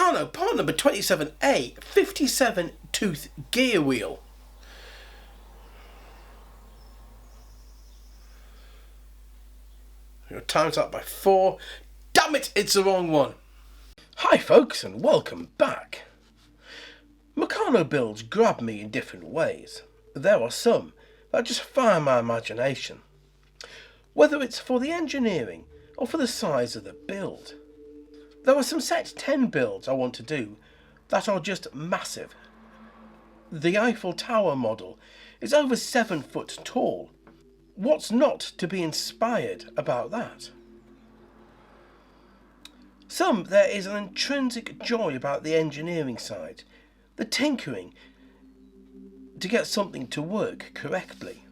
Meccano part number 27A, 57 tooth gear wheel. Your time's up by 4. Damn it, it's the wrong one. Hi folks and welcome back. Meccano builds grab me in different ways. There are some that just fire my imagination. Whether it's for the engineering or for the size of the build. There are some set 10 builds I want to do that are just massive. The Eiffel Tower model is over 7 foot tall. What's not to be inspired about that? Some there is an intrinsic joy about the engineering side, the tinkering to get something to work correctly.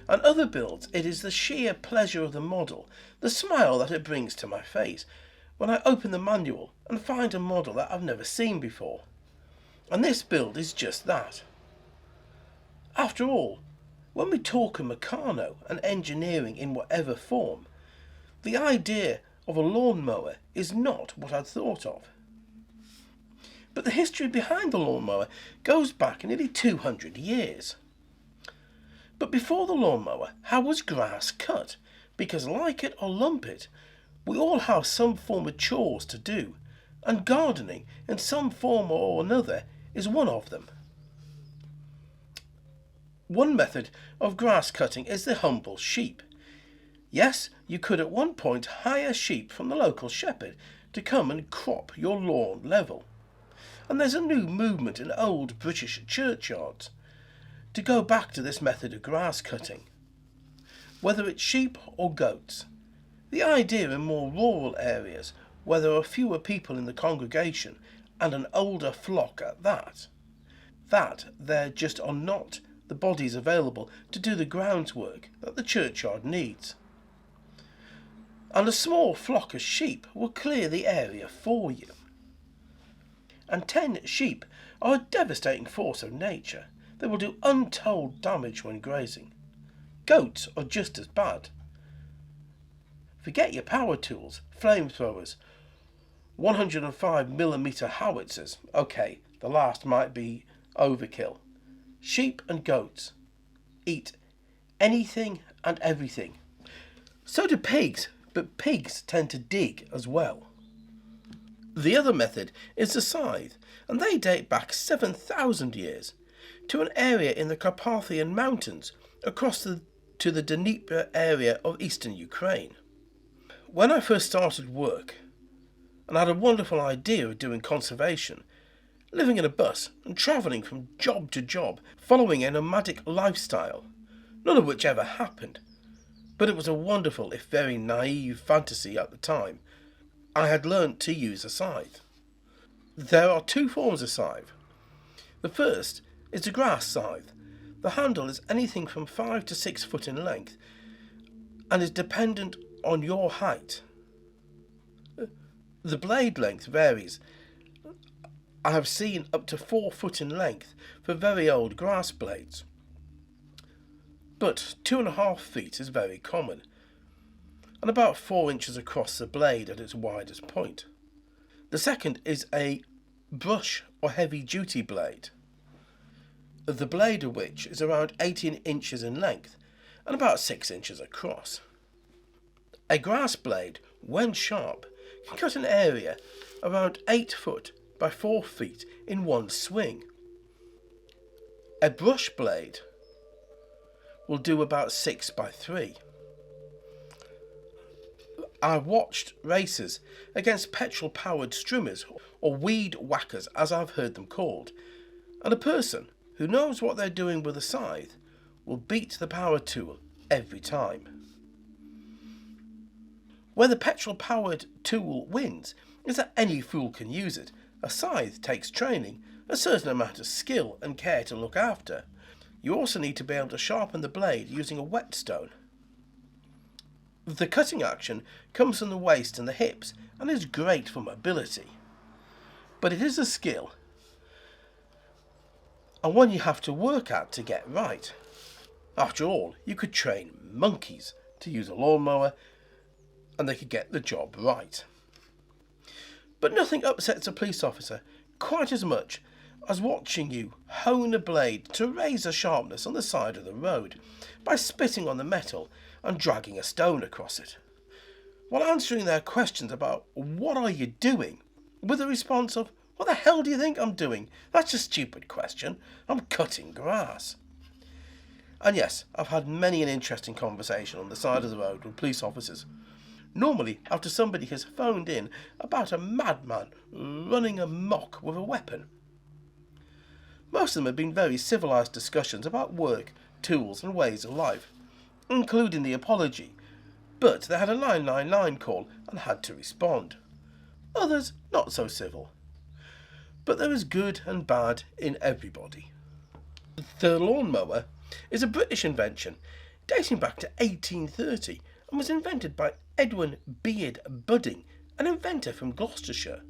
And other builds it is the sheer pleasure of the model, the smile that it brings to my face when I open the manual and find a model that I've never seen before. And this build is just that. After all, when we talk of meccano and engineering in whatever form, the idea of a lawnmower is not what I'd thought of. But the history behind the lawnmower goes back nearly 200 years. But before the lawnmower, how was grass cut? Because like it or lump it, we all have some form of chores to do, and gardening in some form or another is one of them. One method of grass cutting is the humble sheep. Yes, you could at one point hire sheep from the local shepherd to come and crop your lawn level. And there's a new movement in old British churchyards to go back to this method of grass cutting. Whether it's sheep or goats, the idea in more rural areas where there are fewer people in the congregation and an older flock at that there just are not the bodies available to do the groundwork that the churchyard needs. And a small flock of sheep will clear the area for you. And 10 sheep are a devastating force of nature. They will do untold damage when grazing. Goats are just as bad. Forget your power tools, flamethrowers, 105mm howitzers. Okay, the last might be overkill. Sheep and goats eat anything and everything. So do pigs, but pigs tend to dig as well. The other method is the scythe, and they date back 7,000 years to an area in the Carpathian Mountains across to the Dnieper area of eastern Ukraine. When I first started work and had a wonderful idea of doing conservation, living in a bus and travelling from job to job, following a nomadic lifestyle, none of which ever happened, but it was a wonderful if very naive fantasy at the time, I had learnt to use a scythe. There are 2 forms of scythe. The first is the grass scythe. The handle is anything from 5 to 6 foot in length and is dependent on your height. The blade length varies. I have seen up to 4 foot in length for very old grass blades, but 2.5 feet is very common, and about 4 inches across the blade at its widest point. The second is a brush or heavy duty blade, the blade of which is around 18 inches in length and about 6 inches across. A grass blade, when sharp, can cut an area around 8 foot by 4 feet in one swing. A brush blade will do about 6 by 3. I watched races against petrol-powered strimmers, or weed whackers as I've heard them called, and a person who knows what they're doing with a scythe will beat the power tool every time. Where the petrol-powered tool wins is that any fool can use it. A scythe takes training, a certain amount of skill and care to look after. You also need to be able to sharpen the blade using a whetstone. The cutting action comes from the waist and the hips and is great for mobility. But it is a skill, and one you have to work at to get right. After all, you could train monkeys to use a lawnmower and they could get the job right. But nothing upsets a police officer quite as much as watching you hone a blade to razor sharpness on the side of the road by spitting on the metal and dragging a stone across it, while answering their questions about "what are you doing?" with a response of "what the hell do you think I'm doing? That's a stupid question. I'm cutting grass." And yes, I've had many an interesting conversation on the side of the road with police officers. Normally after somebody has phoned in about a madman running amok with a weapon. Most of them have been very civilised discussions about work, tools and ways of life, including the apology, but they had a 999 call and had to respond. Others not so civil. But there is good and bad in everybody. The lawnmower is a British invention dating back to 1830 and was invented by Edwin Beard Budding, an inventor from Gloucestershire,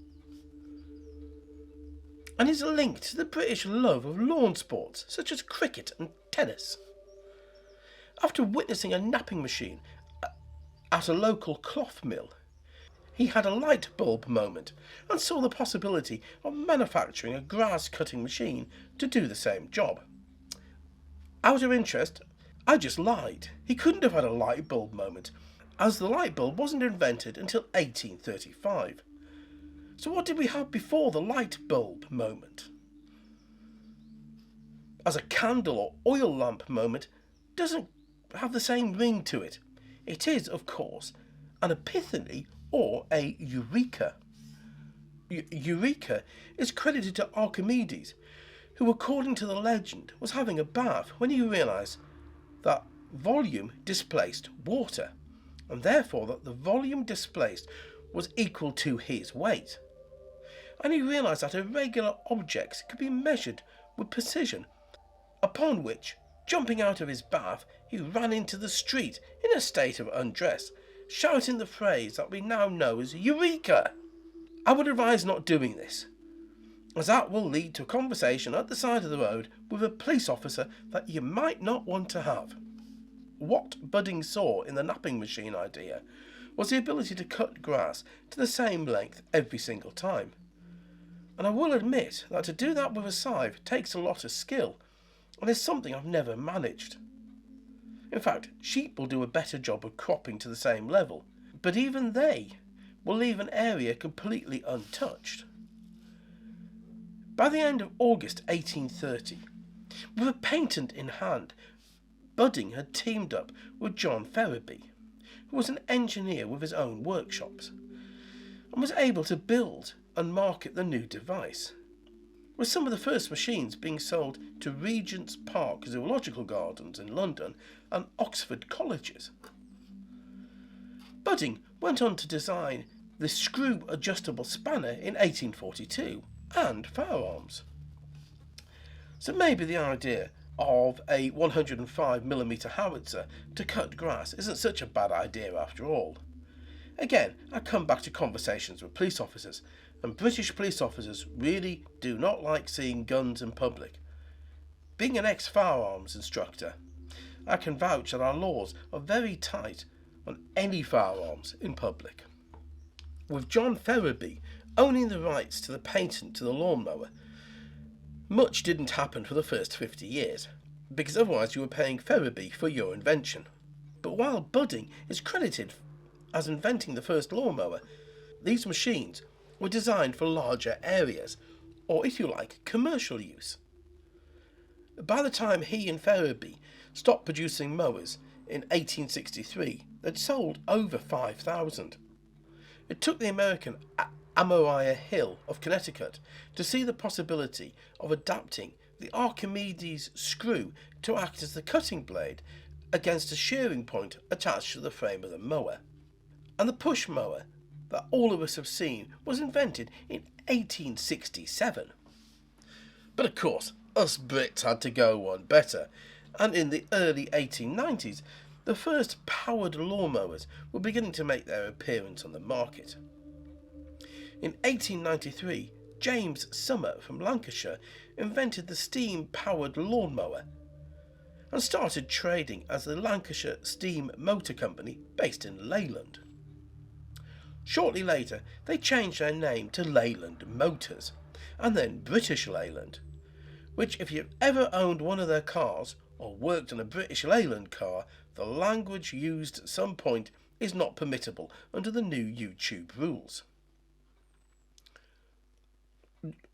and is linked to the British love of lawn sports such as cricket and tennis. After witnessing a napping machine at a local cloth mill, he had a light bulb moment and saw the possibility of manufacturing a grass cutting machine to do the same job. Out of interest, I just lied. He couldn't have had a light bulb moment, as the light bulb wasn't invented until 1835. So what did we have before the light bulb moment? As a candle or oil lamp moment doesn't have the same ring to it. It is, of course, an epiphany or a eureka. Eureka is credited to Archimedes, who, according to the legend, was having a bath when he realised that volume displaced water, and therefore that the volume displaced was equal to his weight. And he realised that irregular objects could be measured with precision, upon which, jumping out of his bath, he ran into the street in a state of undress, shouting the phrase that we now know as Eureka! I would advise not doing this, as that will lead to a conversation at the side of the road with a police officer that you might not want to have. What Budding saw in the napping machine idea was the ability to cut grass to the same length every single time. And I will admit that to do that with a scythe takes a lot of skill, and is something I've never managed. In fact, sheep will do a better job of cropping to the same level, but even they will leave an area completely untouched. By the end of August 1830, with a patent in hand, Budding had teamed up with John Ferriby, who was an engineer with his own workshops, and was able to build and market the new device, with some of the first machines being sold to Regent's Park Zoological Gardens in London and Oxford colleges. Budding went on to design the screw-adjustable spanner in 1842 and firearms. So maybe the idea of a 105mm howitzer to cut grass isn't such a bad idea after all. Again, I come back to conversations with police officers, and British police officers really do not like seeing guns in public. Being an ex-firearms instructor, I can vouch that our laws are very tight on any firearms in public. With John Ferriby owning the rights to the patent to the lawnmower, much didn't happen for the first 50 years, because otherwise you were paying Ferriby for your invention. But while Budding is credited as inventing the first lawnmower, these machines were designed for larger areas, or if you like, commercial use. By the time he and Ferriby stopped producing mowers in 1863, they'd sold over 5,000. It took the American Amariah Hill of Connecticut to see the possibility of adapting the Archimedes screw to act as the cutting blade against a shearing point attached to the frame of the mower. And the push mower that all of us have seen was invented in 1867. But of course, us Brits had to go one better, and in the early 1890s, the first powered lawnmowers were beginning to make their appearance on the market. In 1893, James Summer from Lancashire invented the steam-powered lawnmower and started trading as the Lancashire Steam Motor Company based in Leyland. Shortly later, they changed their name to Leyland Motors, and then British Leyland, which if you've ever owned one of their cars or worked on a British Leyland car, the language used at some point is not permissible under the new YouTube rules.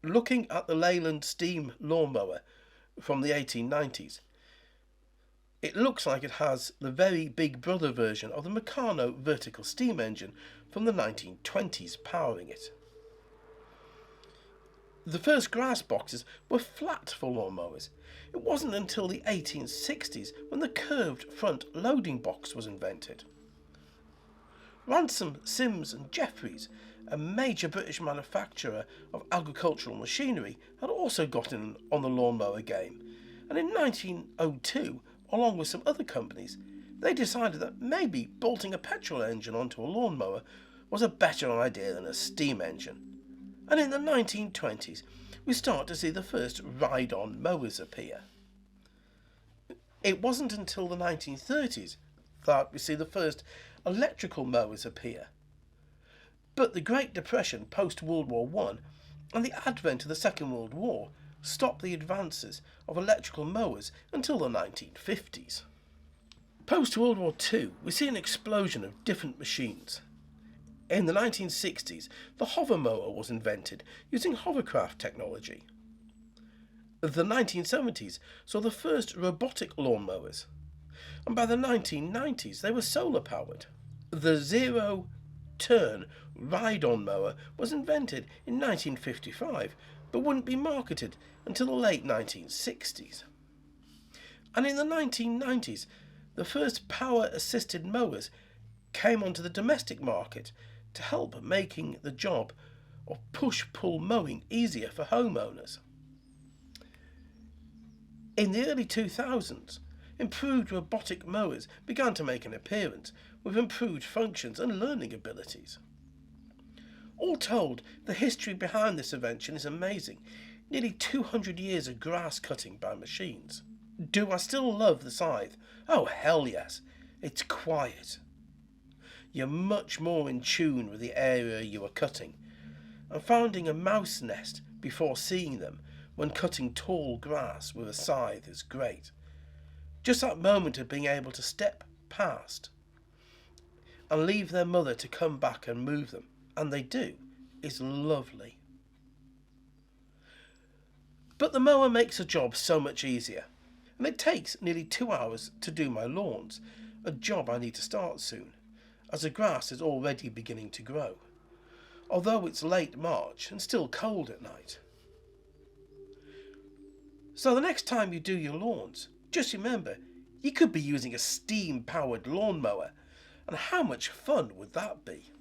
Looking at the Leyland steam lawnmower from the 1890s, it looks like it has the very big brother version of the Meccano vertical steam engine from the 1920s powering it. The first grass boxes were flat for lawnmowers. It wasn't until the 1860s when the curved front loading box was invented. Ransom, Sims and Jeffries, a major British manufacturer of agricultural machinery, had also gotten on the lawnmower game, and in 1902, along with some other companies, they decided that maybe bolting a petrol engine onto a lawnmower was a better idea than a steam engine. And in the 1920s, we start to see the first ride-on mowers appear. It wasn't until the 1930s that we see the first electrical mowers appear. But the Great Depression post-World War I and the advent of the Second World War stopped the advances of electrical mowers until the 1950s. Post-World War II, we see an explosion of different machines. In the 1960s, the hover mower was invented using hovercraft technology. The 1970s saw the first robotic lawnmowers, and by the 1990s they were solar-powered. The zero-turn ride-on mower was invented in 1955, but wouldn't be marketed until the late 1960s. And in the 1990s, the first power-assisted mowers came onto the domestic market to help making the job of push-pull mowing easier for homeowners. In the early 2000s, improved robotic mowers began to make an appearance with improved functions and learning abilities. All told, the history behind this invention is amazing. Nearly 200 years of grass cutting by machines. Do I still love the scythe? Oh hell yes, it's quiet. You're much more in tune with the area you are cutting, and finding a mouse nest before seeing them when cutting tall grass with a scythe is great. Just that moment of being able to step past and leave their mother to come back and move them, and they do, is lovely. But the mower makes the job so much easier, and it takes nearly 2 hours to do my lawns, a job I need to start soon, as the grass is already beginning to grow, although it's late March and still cold at night. So the next time you do your lawns, just remember, you could be using a steam-powered lawnmower, and how much fun would that be?